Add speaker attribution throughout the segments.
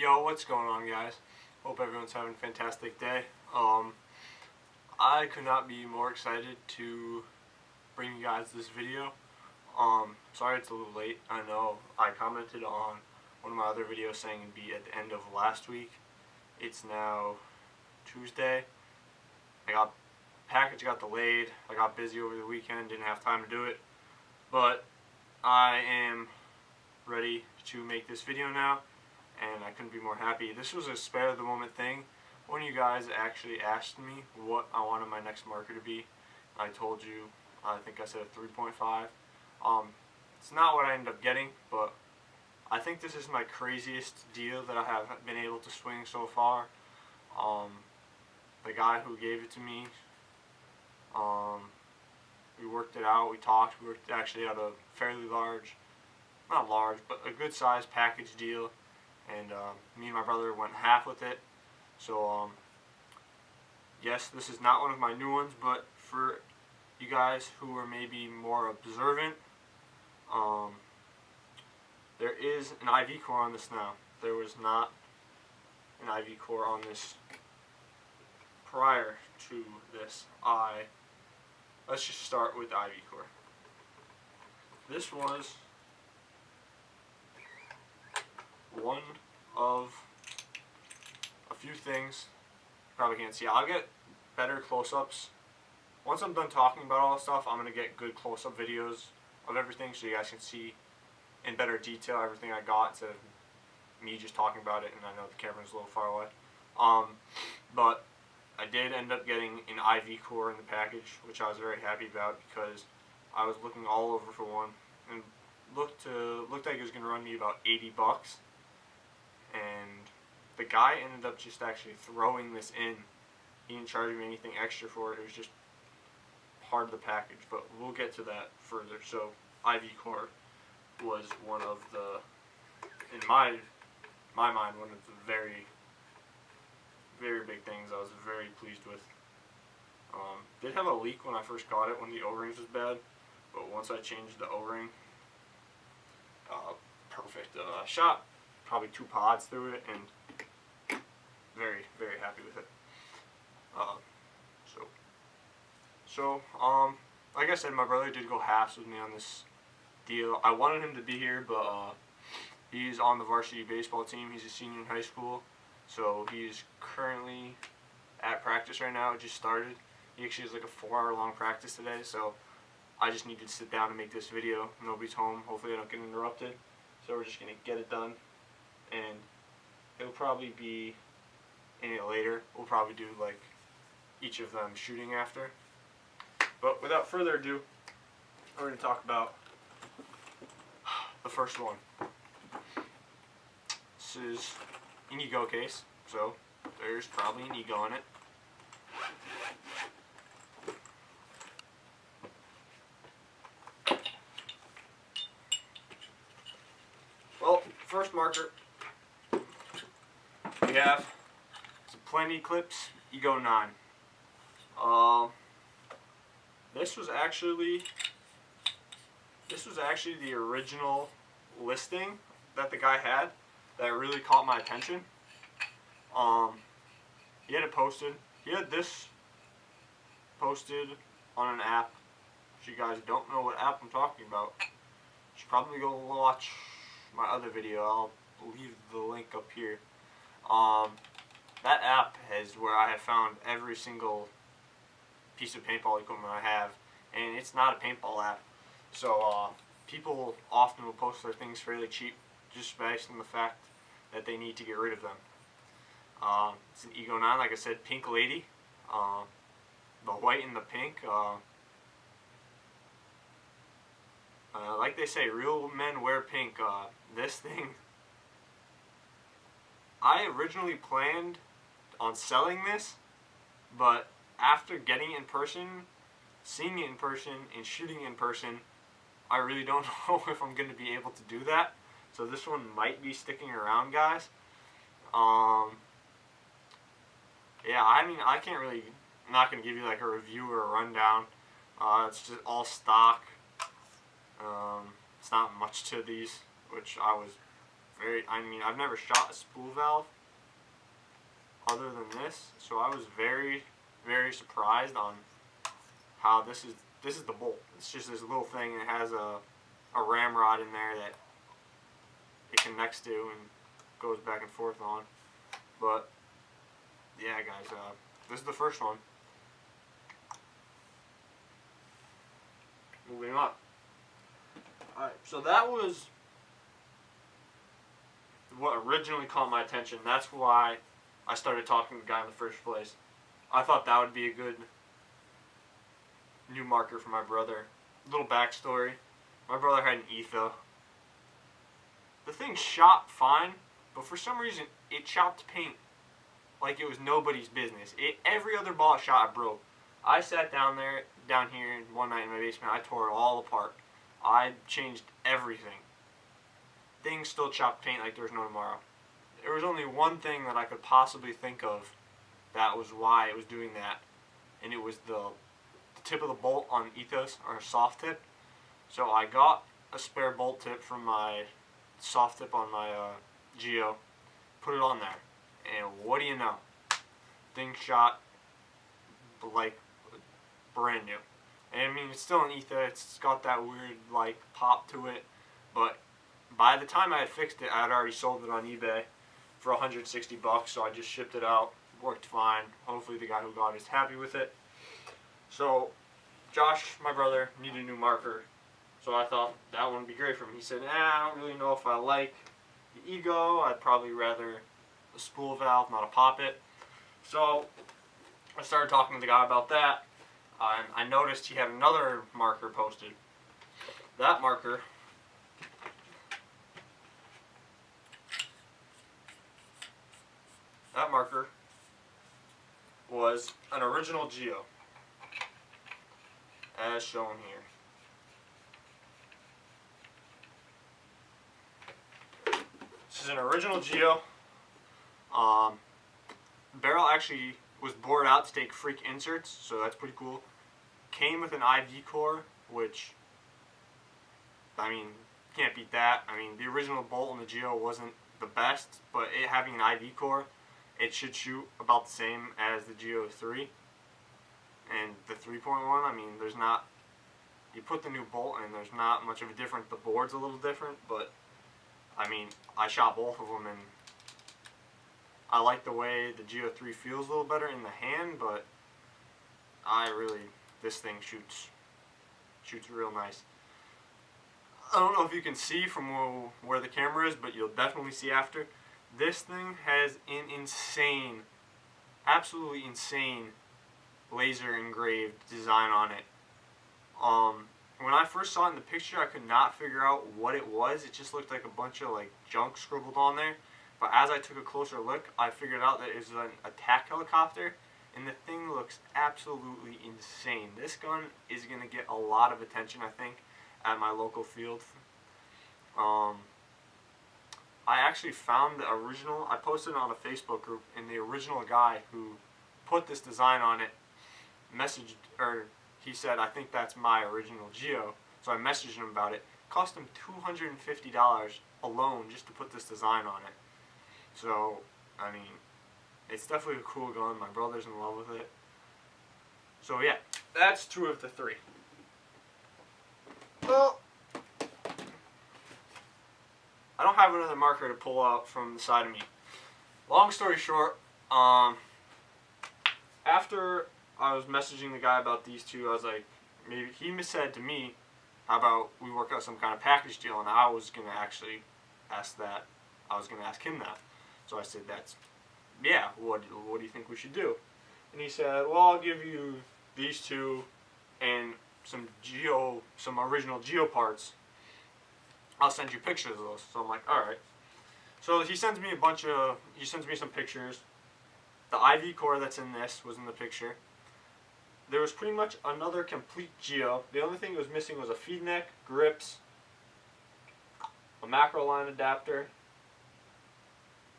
Speaker 1: Yo, what's going on, guys? Hope everyone's having a fantastic day. I could not be more excited to bring you guys this video. Sorry it's a little late. I know I commented on one of my other videos saying it'd be at the end of last week. It's now Tuesday. Package got delayed. I got busy over the weekend, didn't have time to do it. But I am ready to make this video now, and I couldn't be more happy. This was a spare of the moment thing. One of you guys actually asked me what I wanted my next marker to be. I told you, I think I said a 3.5. It's not what I ended up getting, but I think this is my craziest deal that I have been able to swing so far. The guy who gave it to me, we worked it out, we talked, we worked actually out a fairly large, not large, but a good sized package deal, and me and my brother went half with it. So yes, this is not one of my new ones, but for you guys who are maybe more observant, there is an IV core on this now. There was not an IV core on this prior to this. Let's just start with the IV core. This was one of a few things. You probably can't see. I'll get better close-ups. Once I'm done talking about all this stuff, I'm going to get good close-up videos of everything so you guys can see in better detail everything I got instead of me just talking about it, and I know the camera's a little far away. But I did end up getting an IV core in the package, which I was very happy about because I was looking all over for one, and looked like it was going to run me about 80 bucks. And the guy ended up just actually throwing this in. He didn't charge me anything extra for it. It was just part of the package, but we'll get to that further. So IV core was one of the, in my mind, one of the very big things I was very pleased with. Did have a leak when I first got it when the O-rings was bad, but once I changed the O-ring, perfect. Shot probably 2 pods through it, and very happy with it. So like I said, my brother did go halves with me on this deal. I wanted him to be here, but he's on the varsity baseball team. He's a senior in high school, so he's currently at practice right now. It just started. He actually has like a 4-hour long practice today, so I just needed to sit down and make this video. Nobody's home. Hopefully I don't get interrupted. So we're just going to get it done, and it'll probably be in it later. We'll probably do like each of them shooting after. But without further ado, we're going to talk about the first one. This is Inigo case, so there's probably an Inigo in it. Well, first marker we have is a Plenty Clips Ego 9. This was actually the original listing that the guy had that really caught my attention. He had it posted. He had this posted on an app. If you guys don't know what app I'm talking about, you should probably go watch my other video. I'll leave the link up here. That app is where I have found every single piece of paintball equipment I have, and it's not a paintball app. So people often will post their things fairly cheap just based on the fact that they need to get rid of them. It's an Ego 9, like I said, pink lady. The white and the pink. Like they say, real men wear pink. This thing, I originally planned on selling this, but after getting it in person, seeing it in person, and shooting it in person, I really don't know if I'm going to be able to do that. So this one might be sticking around, guys. Yeah, I mean, I can't really, I'm not going to give you like a review or a rundown. It's just all stock. It's not much to these, which I was I've never shot a spool valve other than this, so I was very, very surprised on how this is the bolt. It's just this little thing, and it has a ramrod in there that it connects to and goes back and forth on. But yeah, guys, this is the first one. Moving on. Alright, so that was what originally caught my attention. That's why I started talking to the guy in the first place. I thought that would be a good new marker for my brother. Little backstory. My brother had an Etho. The thing shot fine, but for some reason it chopped paint like it was nobody's business. Every other ball it shot, it broke. I sat down here one night in my basement. I tore it all apart. I changed everything. Things still chopped paint like there was no tomorrow. There was only one thing that I could possibly think of that was why it was doing that, and it was the tip of the bolt on Ethos, or a soft tip. So I got a spare bolt tip from my soft tip on my Geo, put it on there, and what do you know? Thing shot like brand new. And I mean, it's still an Ether. It's got that weird like pop to it, but by the time I had fixed it, I had already sold it on eBay for $160. So I just shipped it out. Worked fine. Hopefully the guy who got it is happy with it. So Josh, my brother, needed a new marker. So I thought that one would be great for him. He said, I don't really know if I like the Ego. I'd probably rather a spool valve, not a poppet. So I started talking to the guy about that. I noticed he had another marker posted. That marker was an original Geo, as shown here. This is an original Geo. Barrel actually was bored out to take freak inserts, so that's pretty cool. Came with an IV core, which, I mean, can't beat that. I mean, the original bolt on the Geo wasn't the best, but it having an IV core, it should shoot about the same as the Geo 3 and the 3.1. I mean, there's not, you put the new bolt in, there's not much of a difference. The board's a little different, but I mean, I shot both of them, and I like the way the Geo 3 feels a little better in the hand, but this thing shoots real nice. I don't know if you can see from where the camera is, but you'll definitely see after. This thing has an insane, absolutely insane laser engraved design on it. When I first saw it in the picture, I could not figure out what it was. It just looked like a bunch of like junk scribbled on there. But as I took a closer look, I figured out that it was an attack helicopter, and the thing looks absolutely insane. This gun is going to get a lot of attention, I think, at my local field. I actually found the original. I posted it on a Facebook group, and the original guy who put this design on it messaged, or he said, I think that's my original Geo. So I messaged him about it. Cost him $250 alone just to put this design on it. So, I mean, it's definitely a cool gun. My brother's in love with it. So yeah, that's 2 of the 3. Well, I don't have another marker to pull out from the side of me. Long story short, after I was messaging the guy about these 2, I was like, maybe he said to me, how about we work out some kind of package deal, and I was going to actually ask that. I was going to ask him that. So I said, yeah, what do you think we should do? And he said, well, I'll give you these 2 and some original Geo parts. I'll send you pictures of those. So I'm like, alright. So he sends me some pictures. The IV core that's in this was in the picture. There was pretty much another complete Geo. The only thing that was missing was a feed neck, grips, a macro line adapter,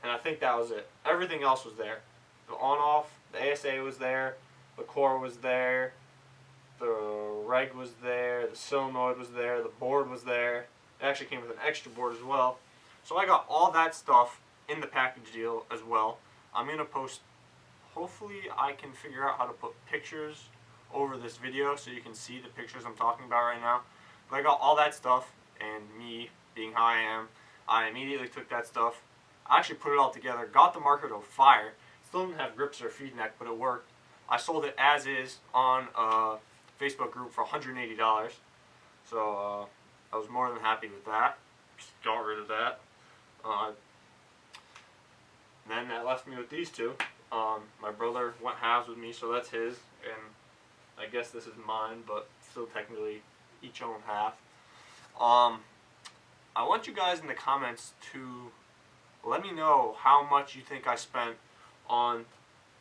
Speaker 1: and I think that was it. Everything else was there. The on-off, the ASA was there, the core was there, the reg was there, the solenoid was there, the board was there. It actually came with an extra board as well. So I got all that stuff in the package deal as well. I'm going to post, hopefully I can figure out how to put pictures over this video so you can see the pictures I'm talking about right now. But I got all that stuff, and me being how I am, I immediately took that stuff. I actually put it all together, got the marker to fire. Still didn't have grips or feed neck, but it worked. I sold it as is on a Facebook group for $180. So I was more than happy with that. Just got rid of that. Then that left me with these two. My brother went halves with me, so that's his, and I guess this is mine, but still technically each own half. I want you guys in the comments to let me know how much you think I spent on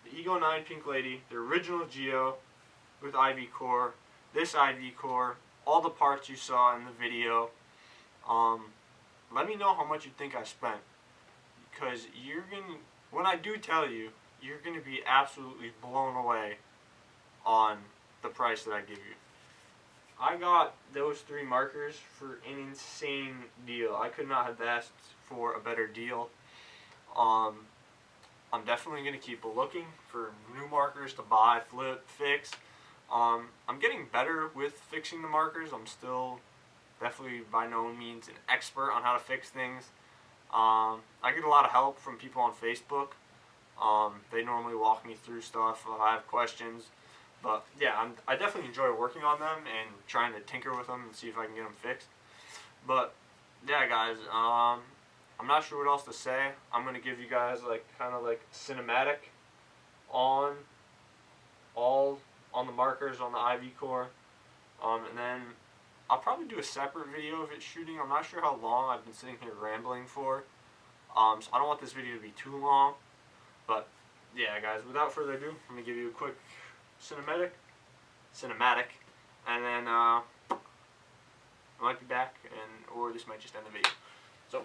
Speaker 1: the Ego 9 Pink Lady, the original Geo with IV core, this IV core, all the parts you saw in the video. Let me know how much you think I spent, because when I do tell you, you're gonna be absolutely blown away on the price that I give you. I got those 3 markers for an insane deal. I could not have asked for a better deal. I'm definitely going to keep looking for new markers to buy, flip, fix. I'm getting better with fixing the markers. I'm still definitely by no means an expert on how to fix things. I get a lot of help from people on Facebook. They normally walk me through stuff if I have questions. But yeah, I definitely enjoy working on them and trying to tinker with them and see if I can get them fixed. But yeah, guys, I'm not sure what else to say. I'm gonna give you guys kind of like cinematic on the markers on the IV core, and then I'll probably do a separate video of it shooting. I'm not sure how long I've been sitting here rambling for, so I don't want this video to be too long. But yeah, guys, without further ado, I'm gonna give you a quick cinematic, and then I might be back, or this might just end the video. So.